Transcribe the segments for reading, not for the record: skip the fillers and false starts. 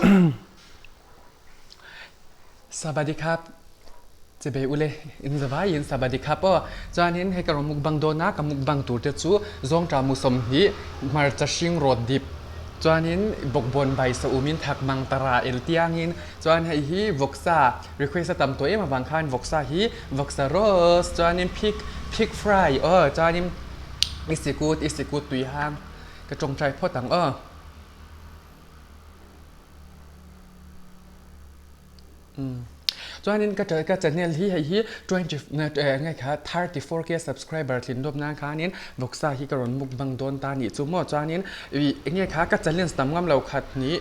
สวัสดีครับจะเบอุเลอินสบายอินสวัสดีครับก็จานเห็นให้กระมุกบังโดนากับมุกบังตูเตจูจงจามุสมฮีมาจะชิงรถดิบจานเห็นบกบนใบสูมินทักมังตราเอลตียงอินจานให้ฮีวกซา request ตามตัวเอ็มบางคันวกซาฮีวกซาโรสจานเห็นพิกฟรายจานเห็นอิสิกูดตุยห้างกระจงใจพ่อตังจวนนี้ก็จะเนี่ยที่ให้ที่20ไงคะ34K subscriber ทิ้งดบนาคานี้บกษาที่กระโดดมุกบังโดนตาหนีจุ่มจวนนี้ไงคะก็จะเล่นสตามงามเราขัดนี้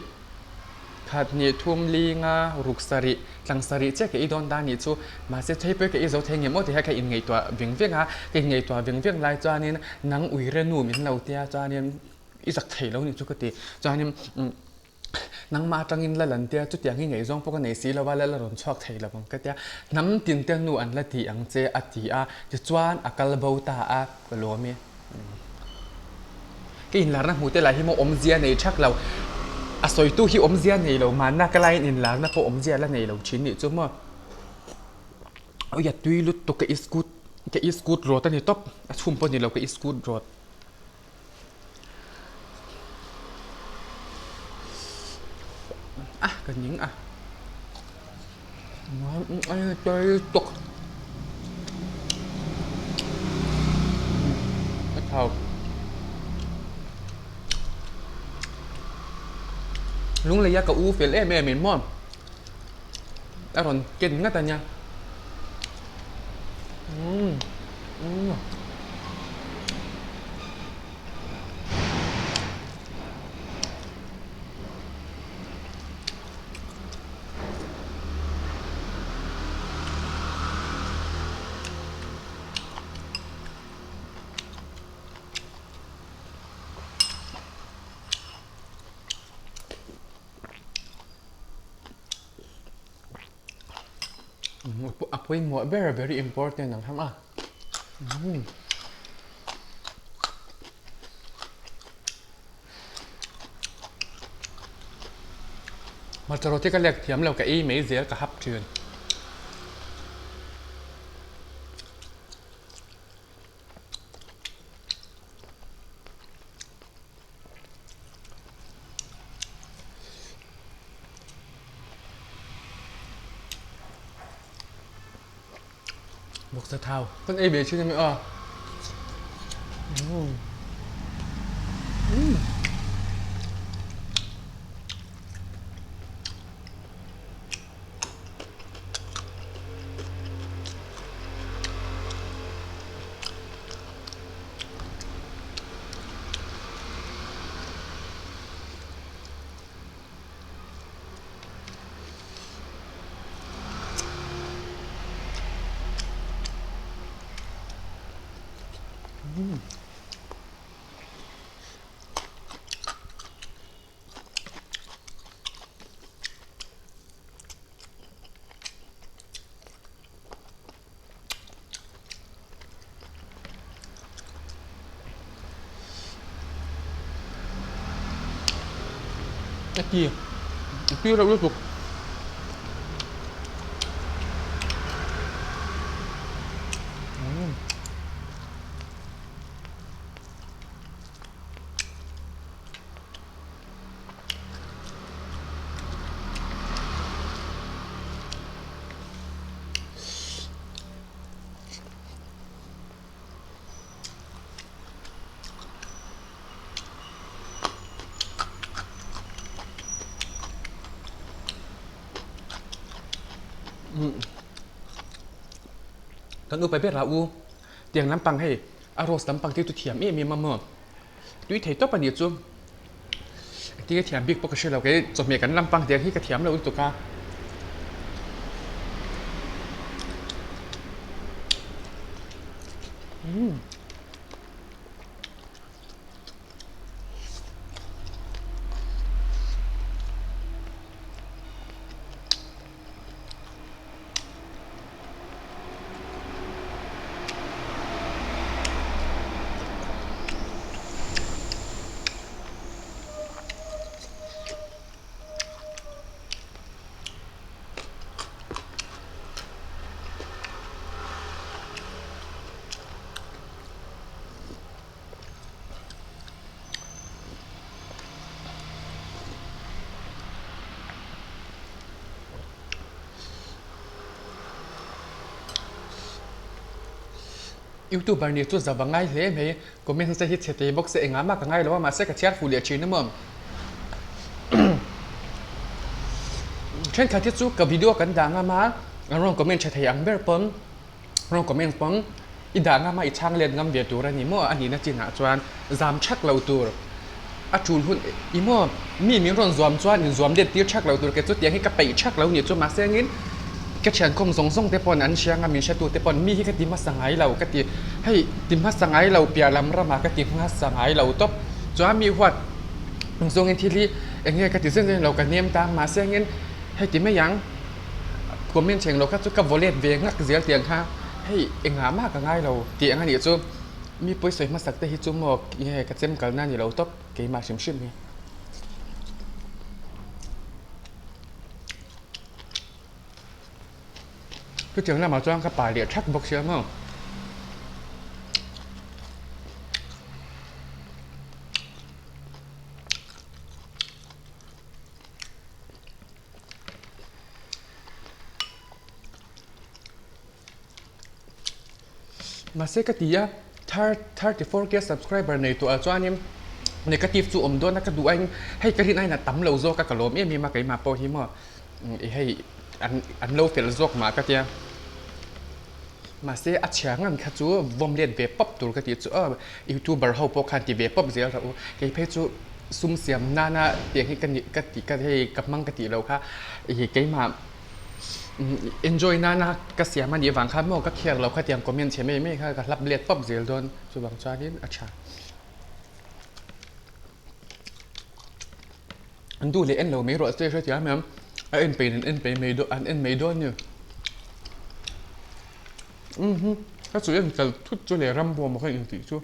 ทุ่มลีงารุกสริหลังสริเจ๊กับอีโดนตาหนีจุมาเสียให้ไปกับอีโซเทงเงี้ยหมดที่ให้กับอินไงตัวเวียงเวียงกับไงตัวเวียงเวียงลายจวนนี้นังอุยเรนูมินเราเตียจวนนี้อีสักเทแล้วนี่จุกติจวนนี้นังมาจังอินละหลันเตียจุดอย่างงี้ไงจงพวกนี้สีละว่าละหล่นชอกไทยละบังก็เตียน้ำตินเตียนูอันละตีอังเจอตีจะจวนอักลเบาตาก็รู้ไหมก็อินลาร์นะหูเตลัยที่มอมเจียในชักเราสอยตู้ที่อมเจียในเรามาหน้ากลายอินลาร์นะพออมเจียละในเราชิ้นนี่จุ่มว่าอย่าตุยลุตตกกับอีสกูดรถตันนี่ต๊อบชุ่มปนนี่เรากับอีสกูดรถกันยิงไอ้ใจตกเท่าลุงเลยยากกับอูเฟลแม่เหม็นมอนอร่อยเก่งงั้นแต่เนี่ยพูดว่า very very important นะครับมาจะรถที่ก็เรียกเทียมเรากับอีไม่เสียกับฮับเชือนบอกสะเทาต้นเอเบชื่อยังไม่ตะกี้เรารู้สึกกันอูไปเป็นราอูเตียงน้ำปังให้อารมณ์น้ำปังที่ตุเทียมมีมาเมื่อตุยเทตัวปนิจุที่กระเทียมบิ๊กปกติเราก็จะมีกันน้ำปังเตียงที่กระเทียมเราตุกา YouTuber ni chu zawangai hle me comment se hit chete box se enga ma ka ngai lo ma se ka chiar fu le chin mom chen kha ti chu ka video kan da nga ma rong comment che thai ang ber pom rong comment pom i da nga ma i chang len ngam ve tur ani mo ani na chin ha chuan zam chak lo tur a chun hun i mo mi ron zom chuan in zom det tir chak lo tur ke chu tiang hi ka pai chak lo ni chu ma se ngin cái chuyện không giống giống thế bọn anh xem ngắm mình sẽ tụt thế bọn mi cái tìm mắt sang ấy lâu cái tìm hay tìm mắt sang ấy lâu bia làm ra mà cái tìm mắt sang ấy lâu tốt cho mi hoạt giống anh thì đi anh nghe cái tìm sinh lâu cái niềm ta mà xem nghe hay tìm mấy yang của mình chèn lâu các chú cấp vô liệt về ngắt cái tiền ha hay anh ngắm mà cái ngay lâu tiền anh ấy chú mi bơi soi mắt sắc thế chú một cái xem cái nào lâu tốt cái mà xem mi cái chuyện nào mà cho cái bài địa chắc bốc xíu không mà sẽ cái gì á 34k subscriber này tụi cho anh em negative chú ôm đôi nó cái đủ anh hay cái này là tấm lâu do các lốm em mà cái mà po hi mà hay anh lâu phải dọc mà cái kia mà sẽ ăn sáng ăn khá chú vòng liền về pop tụi cái chú YouTuber hậu bốc hành thì về pop gì đó cái page chú sum xiêm na tiếng cái gặp mang cái lâu khác cái mà enjoy na cái xiêm mà địa vàng khác mà cái kia lâu khác tiếng comment chế mấy cái lắp liền pop gì đó chú bằng cho đến ăn sáng anhดูเลยanh lâu mấy rồi chơi chơi chứ mà anhไปไม่โดนอันไม่โดนเนี่ยถ้าสุดยังจะทุกจุดเลยรำบัวมาค่อยอินติชั่ว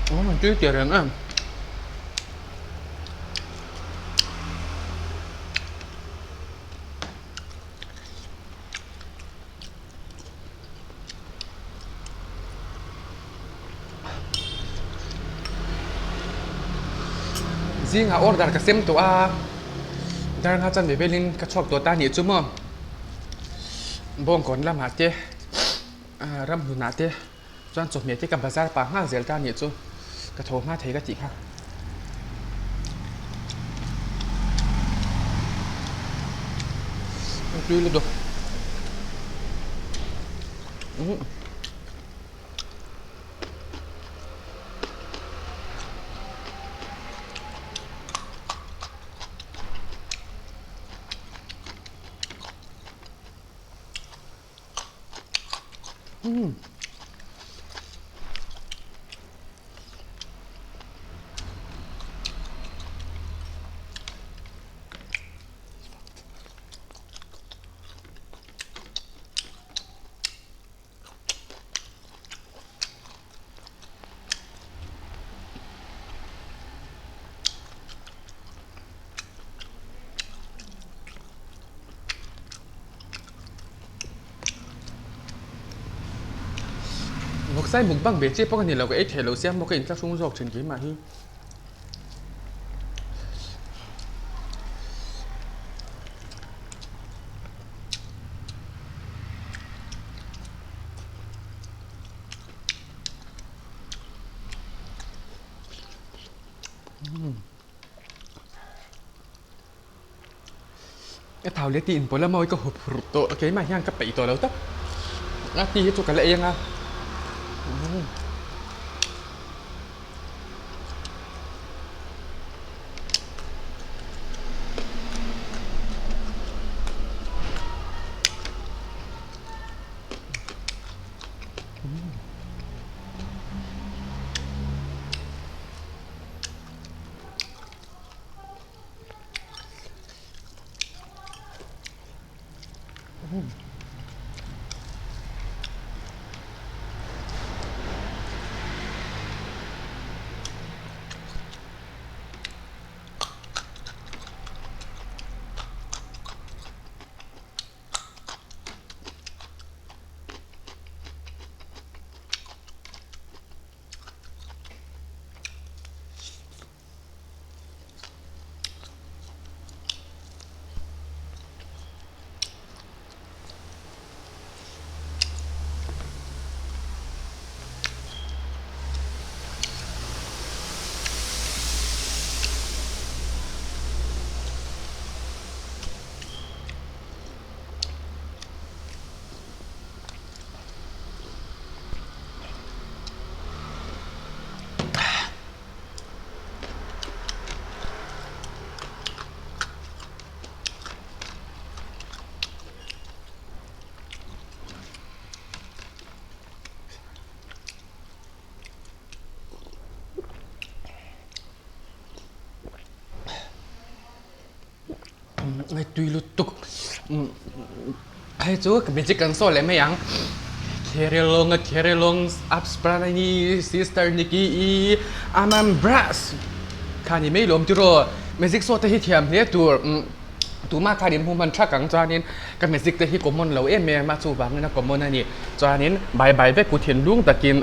อ๋อมันจืดเจ๋งอ่ะจริงอ่ะออร์ดาร์ก็เซ็มตัวดาร์ฮัจันเบเบลินก็ชอบตัวตาหนีจุ่มบ่งก่อนละมาเจรำหุนาเจจนจบเมียที่กับบาซาร์ปางห้าเซลตาหนีจุ่มก็โทรมาเทก็จีค่ะดูเลยดูmột sai một băng bể chết bao nhiêu là cái ít hello xem một cái chắc xuống dọc trên cái mà hi cái thảo lấy tiền bữa là mồi có hộp tổ cái mà nhang cái bể tổ đâu tất ngắt đi cho cái lệยังอ่ะ ไอ้ตุยลุตุกไอ้จูกับเบจิกันโซ่เลยไม่ยังเคเรลงอัพสปรานีซิสเตอร์นิกีอามันบรัสคานี่ไม่รวมจุโรเมจิกโซ่ที่เทียมเนี่ยตัวมาคาดิมหูมันชักกังจานินกับเมจิกที่กมลเราเอ็มเมมาสู่บางนี่นะกมลนั่นนี่จานินใบเวกูเทียนลุงตะกิน